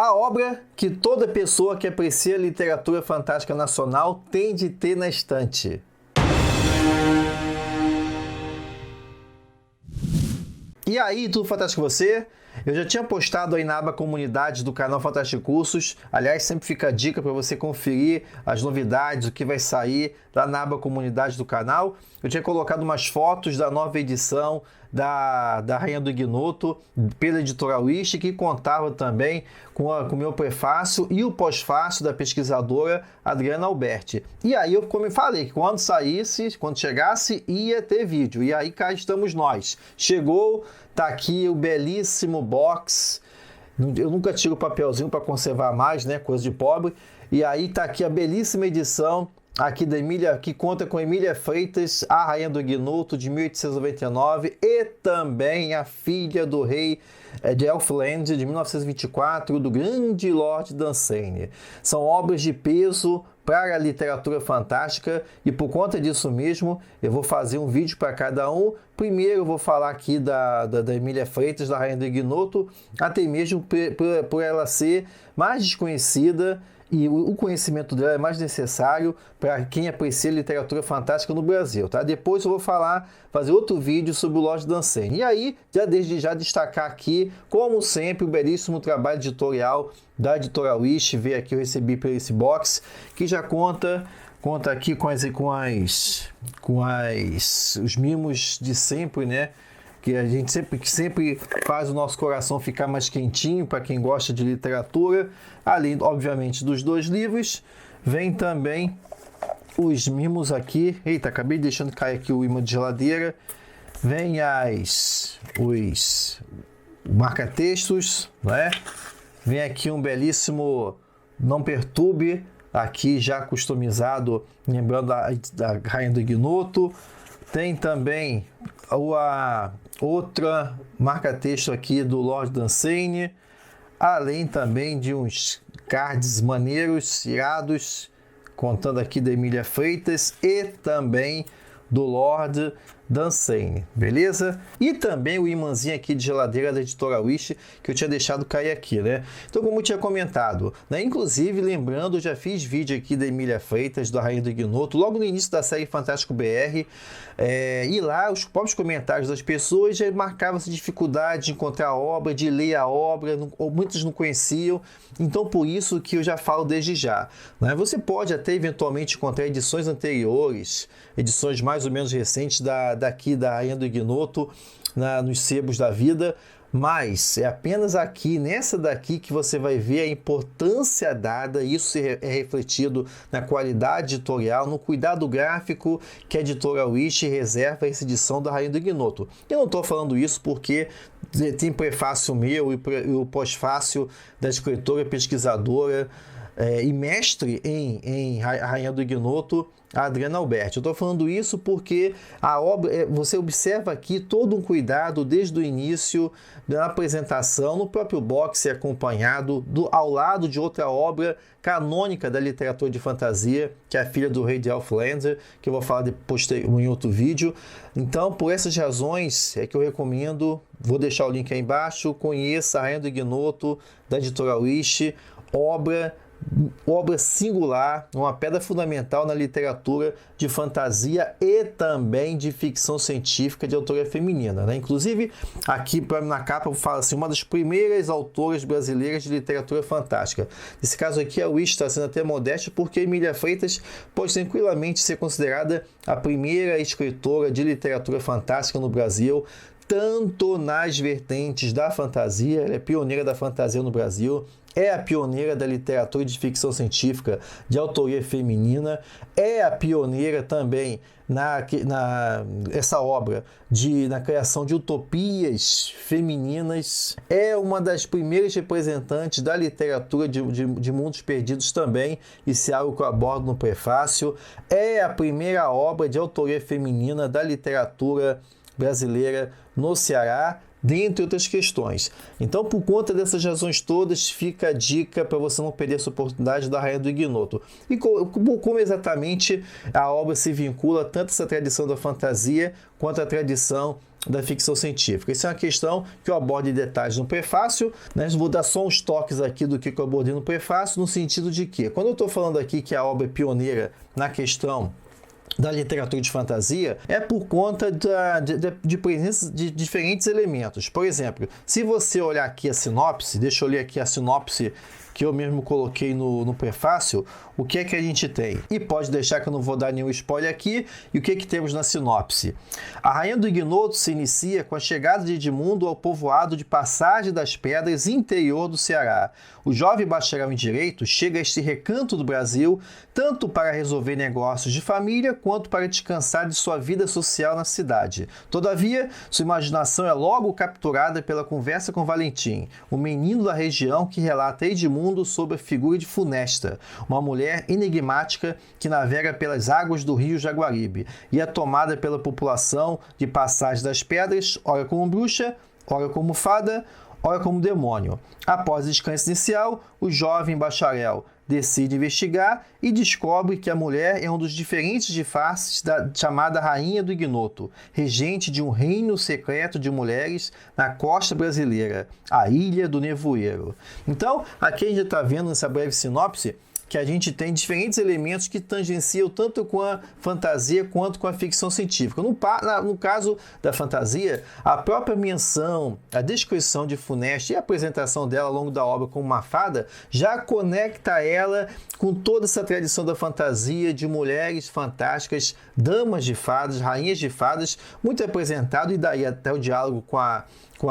A obra que toda pessoa que aprecia literatura fantástica nacional tem de ter na estante. E aí, tudo fantástico com você? Eu já tinha postado aí na aba comunidade do canal Fantástico Cursos. Aliás, sempre fica a dica para você conferir as novidades, o que vai sair lá na aba comunidade do canal. Eu tinha colocado umas fotos da nova edição da Rainha do Ignoto pela Editora Wish, que contava também com o meu prefácio e o pós-fácio da pesquisadora Adriana Alberti. E aí eu como falei que quando saísse, quando chegasse, ia ter vídeo. E aí cá estamos nós. Chegou, tá aqui o belíssimo box. Eu nunca tiro o papelzinho para conservar mais, né? Coisa de pobre. E aí tá aqui a belíssima edição aqui da Emília, que conta com Emília Freitas, a Rainha do Ignoto, de 1899, e também a filha do rei de Elfland, de 1924, do grande Lord Dunsany. São obras de peso para a literatura fantástica e por conta disso mesmo eu vou fazer um vídeo para cada um. Primeiro eu vou falar aqui da Emília Freitas, da Rainha do Ignoto, até mesmo por ela ser mais desconhecida e o conhecimento dela é mais necessário para quem aprecia literatura fantástica no Brasil, tá? Depois eu vou fazer outro vídeo sobre o Lord Dunsany. E aí, desde já destacar aqui, como sempre, o belíssimo trabalho editorial da Editora Wish. Ver aqui, eu recebi por esse box, que já conta aqui com os mimos de sempre, né? Que a gente sempre faz o nosso coração ficar mais quentinho para quem gosta de literatura. Além, obviamente, dos dois livros, vem também os mimos aqui. Eita, acabei deixando cair aqui o imã de geladeira. Vem os marca-textos, né? Vem aqui um belíssimo Não Perturbe, aqui já customizado, lembrando da Rainha do Ignoto. Tem também outra marca-texto aqui do Lord Dunsany, além também de uns cards maneiros, irados, contando aqui da Emília Freitas e também do Lord Dunsany, beleza? E também o imãzinho aqui de geladeira da Editora Wish, que eu tinha deixado cair aqui, né? Então, como eu tinha comentado, né? Inclusive, lembrando, eu já fiz vídeo aqui da Emília Freitas, da Rainha do Ignoto, logo no início da série Fantástico BR, e lá os próprios comentários das pessoas já marcavam essa dificuldade de encontrar a obra, de ler a obra, ou muitos não conheciam, então por isso que eu já falo desde já, né? Você pode até eventualmente encontrar edições anteriores, edições mais ou menos recentes da Rainha do Ignoto, nos sebos da vida, mas é apenas aqui, nessa daqui, que você vai ver a importância dada, isso é refletido na qualidade editorial, no cuidado gráfico que a Editora Wish reserva a essa edição da Rainha do Ignoto. Eu não estou falando isso porque tem prefácio meu e o pós-fácio da escritora, pesquisadora e mestre em Rainha do Ignoto, a Adriana Alberti. Eu estou falando isso porque a obra, você observa aqui todo um cuidado desde o início da apresentação, no próprio box acompanhado, ao lado de outra obra canônica da literatura de fantasia, que é A Filha do Rei de Elfland, que eu vou falar depois em outro vídeo. Então, por essas razões, é que eu recomendo, vou deixar o link aí embaixo, conheça a Rainha do Ignoto, da Editora Wish, obra singular, uma pedra fundamental na literatura de fantasia e também de ficção científica de autoria feminina, né? Inclusive, aqui na capa eu falo assim, uma das primeiras autoras brasileiras de literatura fantástica. Nesse caso aqui, a Wish está sendo até modesta, porque Emília Freitas pode tranquilamente ser considerada a primeira escritora de literatura fantástica no Brasil, tanto nas vertentes da fantasia, ela é pioneira da fantasia no Brasil, é a pioneira da literatura de ficção científica de autoria feminina, é a pioneira também essa obra na criação de utopias femininas, é uma das primeiras representantes da literatura de mundos perdidos também, isso é algo que eu abordo no prefácio, é a primeira obra de autoria feminina da literatura brasileira no Ceará, dentre outras questões. Então, por conta dessas razões todas, fica a dica para você não perder essa oportunidade da Rainha do Ignoto. E como exatamente a obra se vincula tanto essa tradição da fantasia quanto a tradição da ficção científica. Isso é uma questão que eu abordo em detalhes no prefácio, né? Vou dar só uns toques aqui do que eu abordei no prefácio, no sentido de que, quando eu estou falando aqui que a obra é pioneira na questão da literatura de fantasia, é por conta de presença de diferentes elementos. Por exemplo, se você olhar aqui a sinopse, deixa eu ler aqui a sinopse que eu mesmo coloquei no prefácio, o que é que a gente tem? E pode deixar que eu não vou dar nenhum spoiler aqui. E o que é que temos na sinopse? A Rainha do Ignoto se inicia com a chegada de Edmundo ao povoado de Passagem das Pedras, interior do Ceará. O jovem bacharel em Direito chega a este recanto do Brasil tanto para resolver negócios de família quanto para descansar de sua vida social na cidade. Todavia, sua imaginação é logo capturada pela conversa com Valentim, o menino da região que relata a Edmundo sob a figura de Funesta, uma mulher enigmática que navega pelas águas do rio Jaguaribe e é tomada pela população de Passagem das Pedras, ora como bruxa, ora como fada, ora como demônio. Após o descanso inicial, o jovem bacharel decide investigar e descobre que a mulher é um dos diferentes disfarces da chamada Rainha do Ignoto, regente de um reino secreto de mulheres na costa brasileira, a Ilha do Nevoeiro. Então, aqui a gente está vendo nessa breve sinopse que a gente tem diferentes elementos que tangenciam tanto com a fantasia quanto com a ficção científica. No caso da fantasia, a própria menção, a descrição de Funesta e a apresentação dela ao longo da obra como uma fada já conecta ela com toda essa tradição da fantasia de mulheres fantásticas, damas de fadas, rainhas de fadas, muito apresentado, e daí até o diálogo com a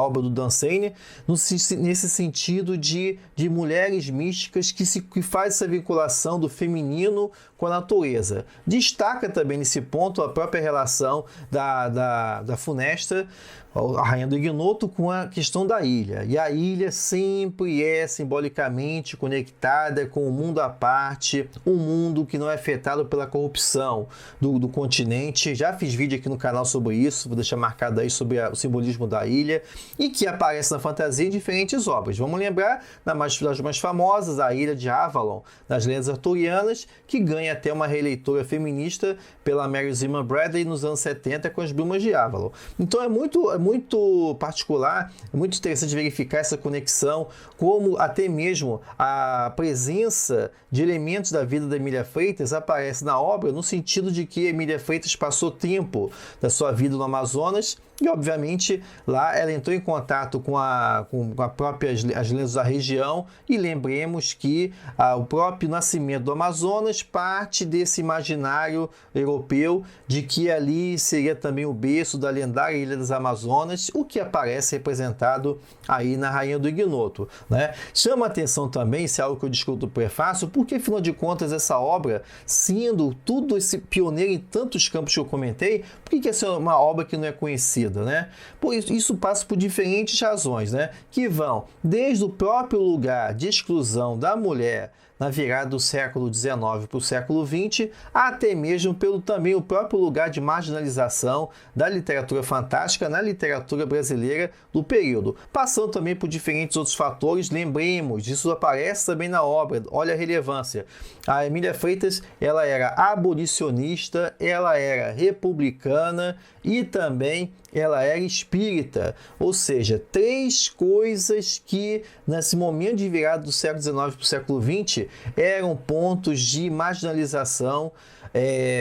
obra do Dunsany, nesse sentido de mulheres místicas que faz essa vinculação do feminino com a natureza. Destaca também nesse ponto a própria relação da Funesta, a Rainha do Ignoto, com a questão da ilha. E a ilha sempre é simbolicamente conectada com o mundo à parte, um mundo que não é afetado pela corrupção do continente. Já fiz vídeo aqui no canal sobre isso, vou deixar marcado aí sobre o simbolismo da ilha, e que aparece na fantasia em diferentes obras. Vamos lembrar das mais famosas, a Ilha de Avalon, das lendas arturianas, que ganha até uma releitura feminista pela Mary Zimmer Bradley nos anos 70 com as Brumas de Avalon. Então é muito particular, é muito interessante verificar essa conexão, como até mesmo a presença de elementos da vida da Emília Freitas aparece na obra, no sentido de que Emília Freitas passou tempo da sua vida no Amazonas e, obviamente, lá ela entrou em contato com a própria as lendas da região, e lembremos que o próprio nascimento do Amazonas parte desse imaginário europeu de que ali seria também o berço da lendária Ilha das Amazonas, o que aparece representado aí na Rainha do Ignoto, né? Chama a atenção também, isso é algo que eu discuto no prefácio, porque afinal de contas essa obra, sendo tudo esse pioneiro em tantos campos que eu comentei, por que essa é uma obra que não é conhecida, né? Pois isso passa por diferentes razões, né? Que vão desde o próprio lugar de exclusão da mulher na virada do século XIX para o século XX, até mesmo pelo também o próprio lugar de marginalização da literatura fantástica na literatura brasileira do período, passando também por diferentes outros fatores. Lembremos, isso aparece também na obra, olha a relevância. A Emília Freitas, ela era abolicionista, ela era republicana e também ela era espírita, ou seja, três coisas que nesse momento de virada do século XIX para o século XX eram pontos de marginalização,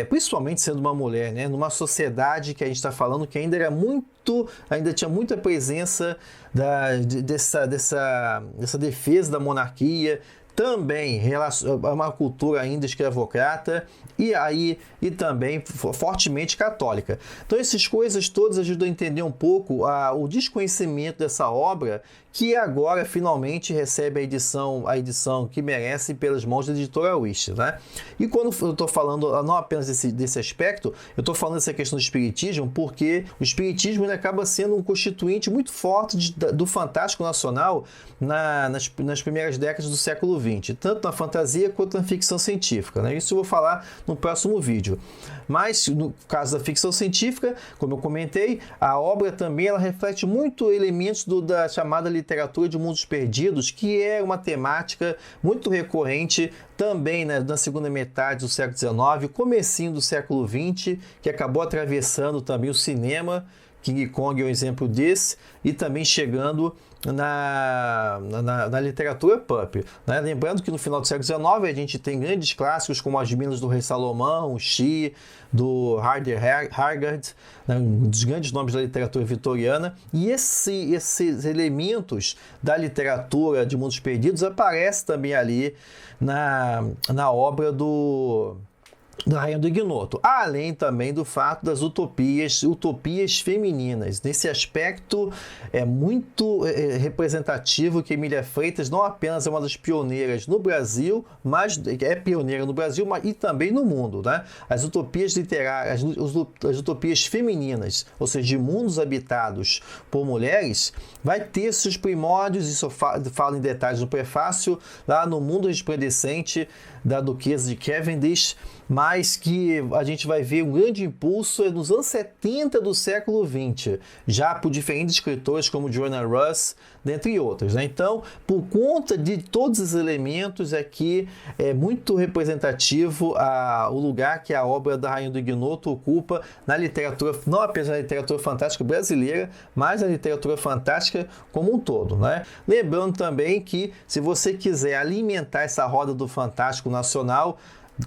principalmente sendo uma mulher, né? Numa sociedade que a gente está falando que ainda tinha muita presença dessa defesa da monarquia, também uma cultura ainda escravocrata e também fortemente católica. Então essas coisas todas ajudam a entender um pouco o desconhecimento dessa obra, que agora finalmente recebe a edição que merece pelas mãos da editora Wish, né? E quando eu estou falando não apenas desse aspecto, eu estou falando dessa questão do espiritismo, porque o espiritismo ele acaba sendo um constituinte muito forte do fantástico nacional nas primeiras décadas do século XX, tanto na fantasia quanto na ficção científica, né? Isso eu vou falar no próximo vídeo. Mas no caso da ficção científica, como eu comentei, a obra também ela reflete muito elementos da chamada literatura de mundos perdidos, que é uma temática muito recorrente também, né, na segunda metade do século XIX, comecinho do século XX, que acabou atravessando também o cinema, King Kong é um exemplo desse, e também chegando na literatura pulp, né? Lembrando que no final do século XIX a gente tem grandes clássicos como As Minas do Rei Salomão, o She, do Harder Haggard, né? Um dos grandes nomes da literatura vitoriana, e esses elementos da literatura de Mundos Perdidos aparecem também ali na obra da Rainha do Ignoto, além também do fato das utopias femininas. Nesse aspecto é muito representativo que Emília Freitas não apenas é uma das pioneiras no Brasil, mas é pioneira no Brasil e também no mundo, né? As utopias literárias, as utopias femininas, ou seja, de mundos habitados por mulheres, vai ter seus primórdios, isso eu falo em detalhes no prefácio, lá no Mundo Resplandecente da Duquesa de Cavendish, mas que a gente vai ver um grande impulso nos anos 70 do século XX, já por diferentes escritores como Joanna Russ, dentre outros, né? Então, por conta de todos os elementos aqui, é muito representativo o lugar que a obra da Rainha do Ignoto ocupa na literatura, não apenas na literatura fantástica brasileira, mas na literatura fantástica como um todo, né? Lembrando também que, se você quiser alimentar essa roda do fantástico nacional,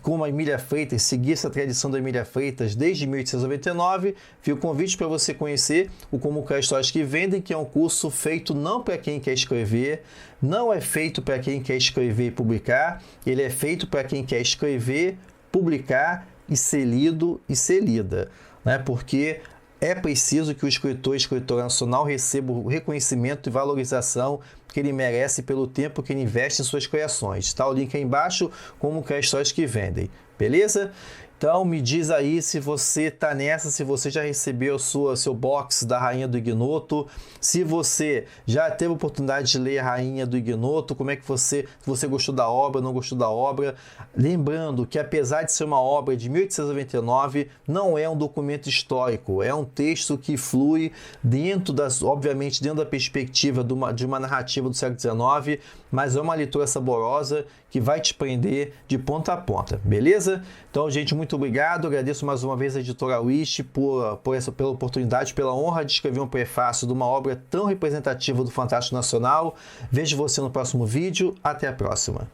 como a Emília Freitas, seguir essa tradição da Emília Freitas desde 1899, fica o convite para você conhecer o Como Criar Histórias que Vendem, que é um curso feito não para quem quer escrever, não é feito para quem quer escrever e publicar, ele é feito para quem quer escrever, publicar e ser lido e ser lida, né? Porque é preciso que o escritor e escritora nacional receba o reconhecimento e valorização que ele merece pelo tempo que ele investe em suas criações. Está o link aí embaixo, Como Criar Histórias que Vendem. Beleza? Então me diz aí se você está nessa, se você já recebeu seu box da Rainha do Ignoto, se você já teve a oportunidade de ler a Rainha do Ignoto, como é que você gostou da obra, não gostou da obra. Lembrando que, apesar de ser uma obra de 1899, não é um documento histórico, é um texto que flui obviamente dentro da perspectiva de uma narrativa do século XIX, mas é uma leitura saborosa que vai te prender de ponta a ponta, beleza? Então, gente, muito obrigado. Agradeço mais uma vez a editora Wish pela oportunidade, pela honra de escrever um prefácio de uma obra tão representativa do Fantástico Nacional. Vejo você no próximo vídeo. Até a próxima.